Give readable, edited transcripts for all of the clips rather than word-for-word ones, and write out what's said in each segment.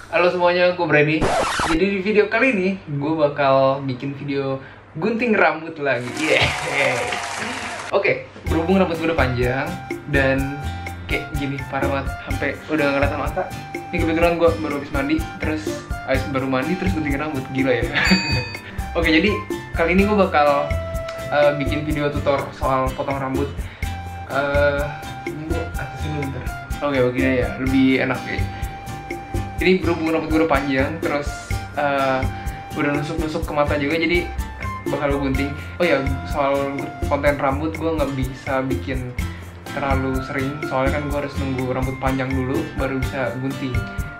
Halo semuanya, gue Brady. Jadi di video kali ini gue bakal bikin video gunting rambut lagi. Oke, berhubung rambut gue udah panjang dan kayak gini parah banget, sampai udah ngerasa mata. Ini kebetulan gue baru habis mandi, terus gunting rambut, gila ya. Oke, jadi kali ini gue bakal bikin video tutor soal potong rambut. Ini atasnya dulu bentar. Oke, begini ya, lebih enak ya. Jadi berhubung rambut gue udah panjang, terus udah nusuk-nusuk ke mata juga, jadi bakal gue gunting. Oh ya, soal konten rambut gue nggak bisa bikin terlalu sering, soalnya kan gue harus nunggu rambut panjang dulu baru bisa gunting.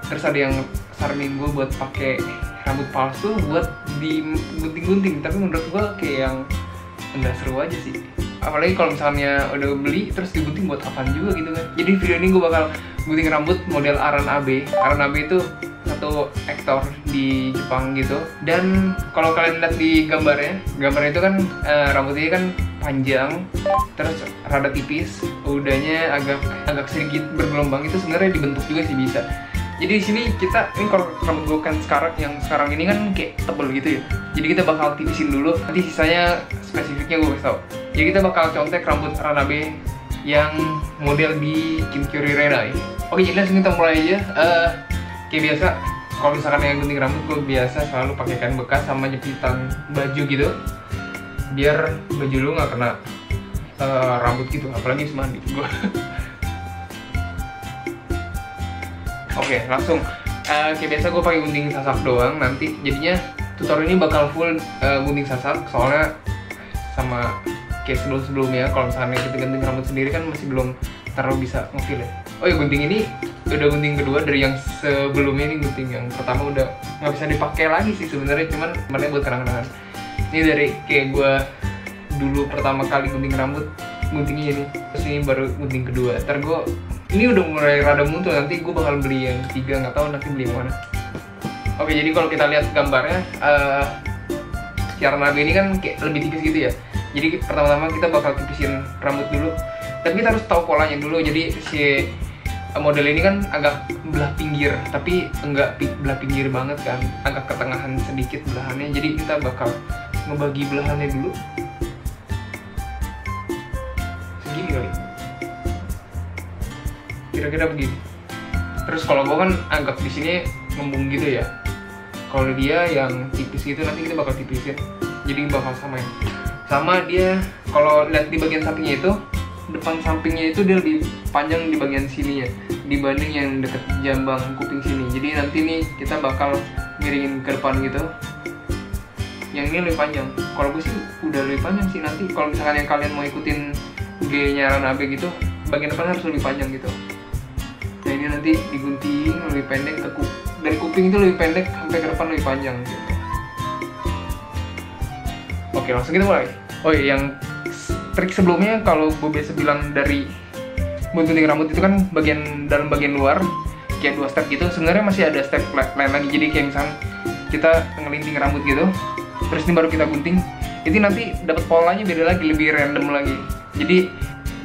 Terus ada yang saranin gue buat pakai rambut palsu buat digunting-gunting, tapi menurut gue kayak yang enggak seru aja sih. Apalagi kalau misalnya udah beli terus digunting, buat apaan juga gitu kan. Jadi video ini gue bakal gunting rambut model Aran-Abe. Aran-Abe itu satu aktor di Jepang gitu. Dan kalau kalian lihat di gambarnya itu kan rambutnya kan panjang, terus rada tipis, udahnya agak sedikit bergelombang. Itu sebenarnya dibentuk juga sih bisa. Jadi di sini ini kalau rambut gue kan sekarang ini kan kayak tebel gitu ya. Jadi kita bakal tipisin dulu, nanti sisanya spesifiknya gue kasih tau. Jadi kita bakal contek rambut Aran-Abe yang model di Kinkuri Renai. Oke, jadi langsung kita mulai aja. Kayak biasa, kalau misalkan yang gunting rambut gue biasa selalu pakai kain bekas sama jepitan baju gitu, biar baju lu nggak kena rambut gitu, apalagi habis mandi gue. Oke, langsung kayak biasa gue pakai gunting sasak doang. Nanti jadinya tutor ini bakal full gunting sasak, soalnya sama kayak sebelumnya kalau misalnya kita gunting rambut sendiri kan masih belum terlalu bisa ngefeel ya. Oh ya, gunting ini udah gunting kedua dari yang sebelumnya. Ini gunting yang pertama udah nggak bisa dipakai lagi sih sebenarnya, cuman kemarin buat kenang-kenangan. Ini dari kayak gue dulu pertama kali gunting rambut, guntingnya ini. Terus ini baru gunting kedua. Ntar gue ini udah mulai rada muncul, nanti gue bakal beli yang ketiga, nggak tahu nanti beli yang mana. Oke, jadi kalau kita lihat gambarnya, Aran-Abe ini kan kayak lebih tipis gitu ya. Jadi pertama-tama kita bakal tipisin rambut dulu, tapi kita harus tahu polanya dulu. Jadi si model ini kan agak belah pinggir, tapi enggak belah pinggir banget kan, agak ketengahan sedikit belahannya. Jadi kita bakal ngebagi belahannya dulu segini kali, kira-kira begini. Terus kalau gue kan agak di sini ngembung gitu ya. Kalau dia yang tipis gitu nanti kita bakal tipisin, jadi bakal samain. Sama dia kalau lihat di bagian sampingnya itu, depan sampingnya itu dia lebih panjang di bagian sininya dibanding yang deket jambang kuping sini. Jadi nanti nih kita bakal miringin ke depan gitu. Yang ini lebih panjang. Kalau gue sih udah lebih panjang sih. Nanti kalau misalkan yang kalian mau ikutin G-nya Aran-Abe gitu, bagian depan harus lebih panjang gitu. Nah ini nanti digunting lebih pendek dari kuping itu lebih pendek sampai ke depan lebih panjang gitu. Oke, langsung kita mulai. Oh iya, yang trik sebelumnya kalau gue biasa bilang dari gunting rambut itu kan dalam bagian luar kayak 2 step gitu. Sebenarnya masih ada step lain lagi. Jadi kayak misalnya kita ngelinting rambut gitu, terus ini baru kita gunting. Itu nanti dapat polanya beda lagi, lebih random lagi. Jadi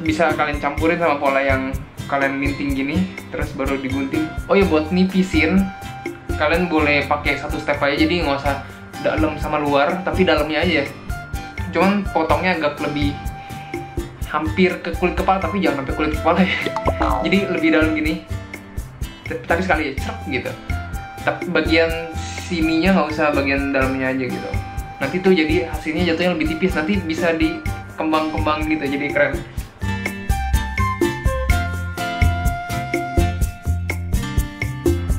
bisa kalian campurin sama pola yang kalian linting gini, terus baru digunting. Oh ya, buat nipisin kalian boleh pakai 1 step aja. Jadi nggak usah dalam sama luar, tapi dalamnya aja. Cuman potongnya agak lebih hampir ke kulit kepala, tapi jangan sampai kulit kepala ya. Jadi lebih dalam gini, tapi sekali ya, cerep gitu. Tapi bagian sininya nggak usah, bagian dalamnya aja gitu. Nanti tuh jadi hasilnya jatuhnya lebih tipis, nanti bisa dikembang-kembang gitu, jadi keren.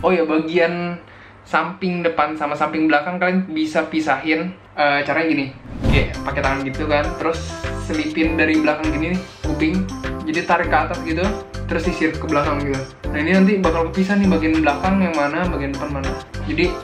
Oh ya, bagian samping depan sama samping belakang kalian bisa pisahin. Caranya gini, kayak pakai tangan gitu kan, terus selipin dari belakang gini nih, kuping, jadi tarik ke atas gitu, terus sisir ke belakang gitu. Nah ini nanti bakal kepisah nih, bagian belakang yang mana, bagian depan mana. Jadi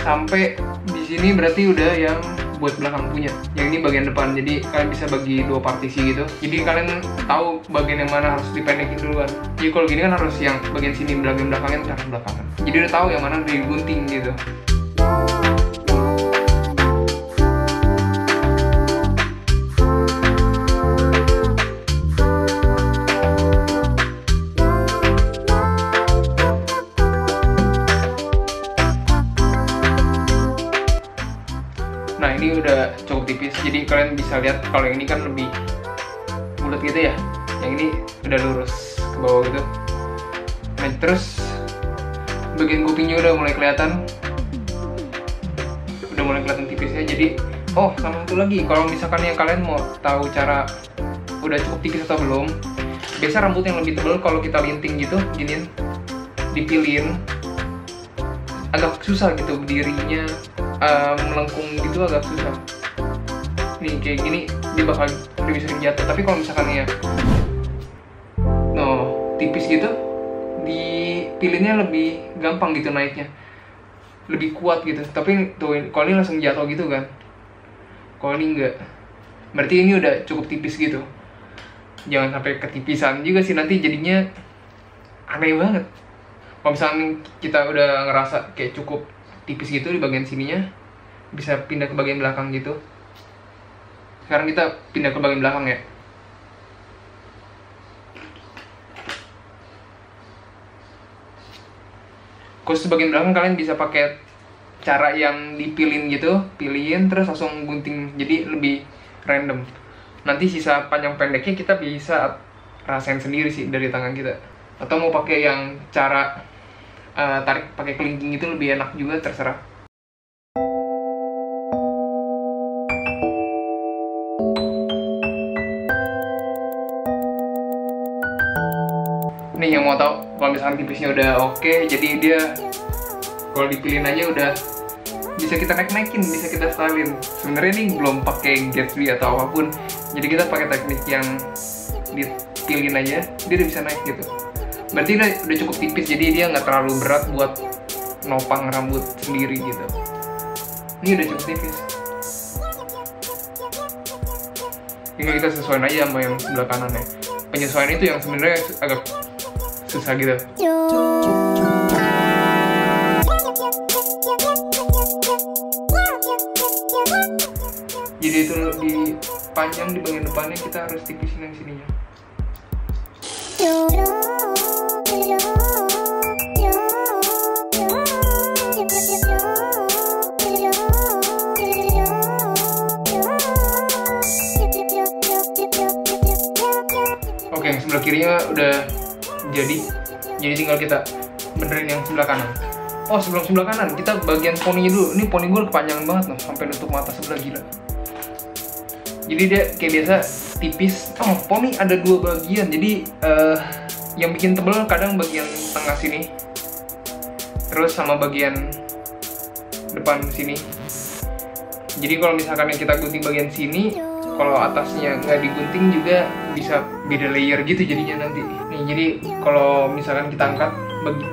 sampai di sini berarti udah yang buat belakang punya, yang ini bagian depan. Jadi kalian bisa bagi 2 partisi gitu. Jadi kalian tahu bagian yang mana harus dipendekin duluan. Jadi kalau gini kan harus yang bagian sini, bagian belakangnya harus belakangan. Jadi udah tahu yang mana digunting gitu. ini udah cukup tipis, jadi kalian bisa lihat kalau yang ini kan lebih bulat gitu ya, yang ini udah lurus ke bawah gitu. Nah terus bagian kupingnya udah mulai kelihatan tipisnya. Jadi sama satu lagi, kalau misalkan yang kalian mau tahu cara udah cukup tipis atau belum, biasa rambut yang lebih tebal kalau kita linting gitu, giniin, dipilin agak susah gitu berdirinya, melengkung gitu agak susah. Nih kayak gini dia bakal lebih sering jatuh. Tapi kalau misalkan ya tipis gitu, dipilinnya lebih gampang gitu naiknya, lebih kuat gitu. Tapi tuh kalau ini langsung jatuh gitu kan, kalau ini enggak, berarti ini udah cukup tipis gitu. Jangan sampai ketipisan juga sih, nanti jadinya aneh banget. Kalau misalnya kita udah ngerasa kayak cukup tipis gitu di bagian sininya, bisa pindah ke bagian belakang gitu. Sekarang kita pindah ke bagian belakang ya. Khusus bagian belakang kalian bisa pakai cara yang dipilin gitu, pilihin terus langsung gunting, jadi lebih random. Nanti sisa panjang pendeknya kita bisa rasain sendiri sih dari tangan kita. Atau mau pakai yang cara tarik pakai kelingking itu lebih enak juga, terserah. Nih yang mau tahu, kalau misalkan tipisnya udah oke, jadi dia kalau dipilin aja udah bisa kita naik-naikin, bisa kita stylein. Sebenarnya ini belum pakai Gatsby atau apapun, jadi kita pakai teknik yang dipilin aja, dia udah bisa naik gitu. Berarti udah cukup tipis, jadi dia nggak terlalu berat buat nopang rambut sendiri gitu. Ini udah cukup tipis. Tinggal kita sesuaiin aja sama yang sebelah kanan ya. Penyesuaian itu yang sebenarnya agak susah gitu. Jadi itu dipanjang di bagian depannya, kita harus tipisin yang sininya. Oke, yang sebelah kirinya udah jadi tinggal kita benerin yang sebelah kanan. Sebelum sebelah kanan, kita bagian poninya dulu. Ini poni gue kepanjangan banget loh, sampai nutup mata sebelah, gila. Jadi dia kayak biasa tipis. Poni ada dua bagian, jadi yang bikin tebel kadang bagian tengah sini, terus sama bagian depan sini. Jadi kalau misalkan yang kita gunting bagian sini, kalau atasnya nggak digunting juga bisa beda layer gitu jadinya nanti. Nih, jadi kalau misalkan kita angkat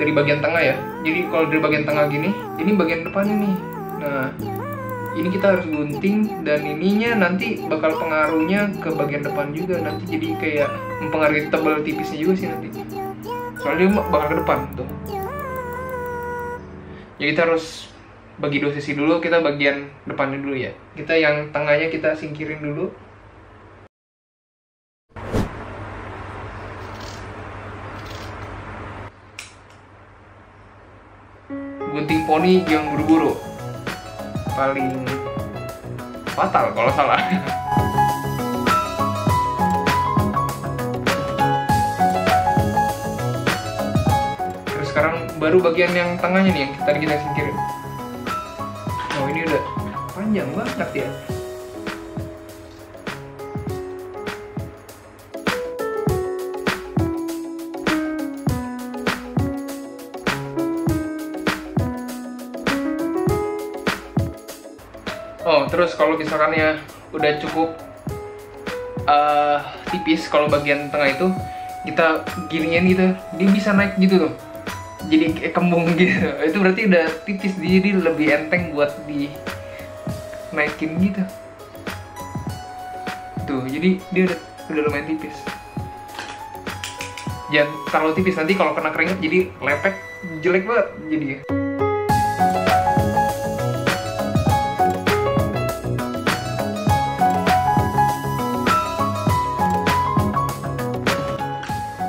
dari bagian tengah ya, jadi kalau dari bagian tengah gini, ini bagian depannya nih. Nah, ini kita harus gunting, dan ininya nanti bakal pengaruhnya ke bagian depan juga. Nanti jadi kayak mempengaruhi tebal tipisnya juga sih nanti. Soalnya dia bakal ke depan tuh. Jadi kita harus bagi dua sisi dulu, kita bagian depannya dulu ya. Kita yang tengahnya kita singkirin dulu. Gunting poni yang buru-buru paling fatal kalau salah. Terus sekarang baru bagian yang tengahnya nih yang tadi kita singkirin. Ini udah panjang banget ya. Terus kalau misalkan ya udah cukup tipis, kalau bagian tengah itu kita giniin gitu, dia bisa naik gitu tuh, jadi kayak kembung gitu. Itu berarti udah tipis, jadi lebih enteng buat di naikin gitu tuh. Jadi dia udah lumayan tipis. Jangan terlalu tipis, nanti kalau kena keringat jadi lepek, jelek banget jadinya.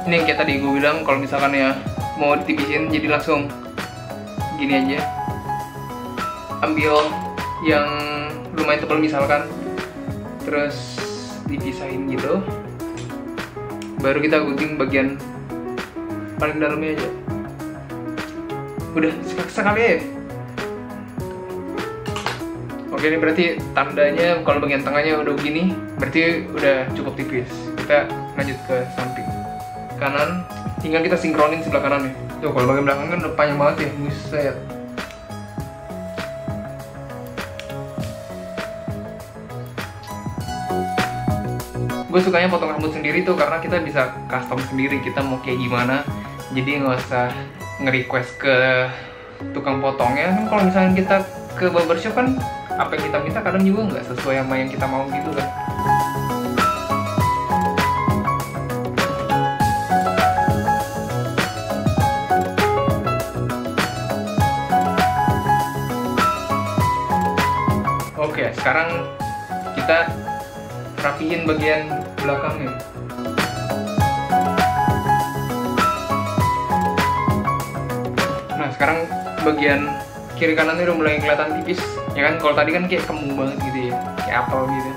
Ini yang kayak tadi gue bilang, kalau misalkan ya mau ditipisin, jadi langsung gini aja, ambil yang lumayan tebal misalkan, terus dipisahin gitu, baru kita gunting bagian paling dalamnya aja. Udah sekali ya. Oke, ini berarti tandanya kalau bagian tengahnya udah begini, berarti udah cukup tipis. Kita lanjut ke samping kanan, tinggal kita sinkronin sebelah kanannya. Tuh, kalau bagian belakang kan udah panjang banget ya, buset. Gue sukanya potong rambut sendiri tuh karena kita bisa custom sendiri kita mau kayak gimana. Jadi nggak usah nge-request ke tukang potongnya. Kan kalau misalnya kita ke barbershop kan apa yang kita minta kadang juga nggak sesuai sama yang kita mau gitu kan. Oke, sekarang kita rapiin bagian belakangnya. Nah, sekarang bagian kiri kanannya udah mulai kelihatan tipis, ya kan? Kalau tadi kan kayak kembung banget gitu ya, kayak apel gitu.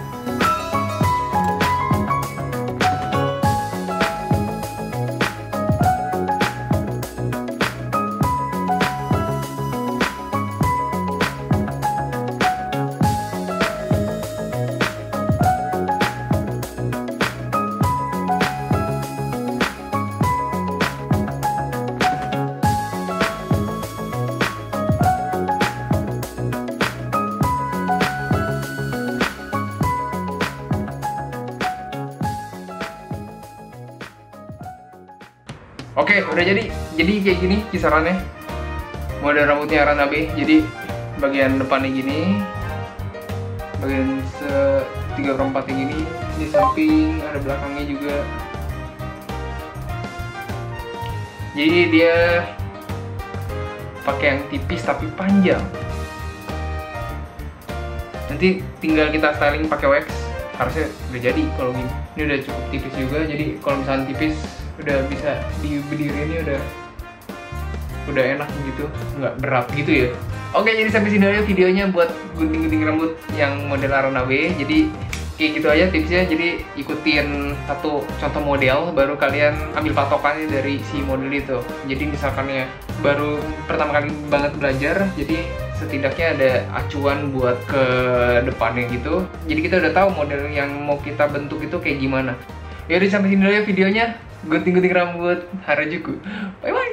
Oke, udah jadi kayak gini kisarannya. Model rambutnya Aranabe. Jadi bagian depannya gini, bagian 3/4 yang gini, di samping ada belakangnya juga. Jadi dia pakai yang tipis tapi panjang. Nanti tinggal kita styling pakai wax, harusnya udah jadi kalau gini. Ini udah cukup tipis juga, jadi kalau misalnya tipis udah bisa dibedirin, udah enak gitu, nggak berat gitu ya. Oke, jadi sampai sini aja videonya buat gunting-gunting rambut yang model Aranabe. Jadi kayak gitu aja tipsnya. Jadi ikutin satu contoh model, baru kalian ambil patokannya dari si model itu. Jadi misalkannya baru pertama kali banget belajar, jadi setidaknya ada acuan buat ke depannya gitu. Jadi kita udah tahu model yang mau kita bentuk itu kayak gimana. Yaudah, sampai sini dulu ya videonya. Gunting-gunting rambut Harajuku. Bye bye.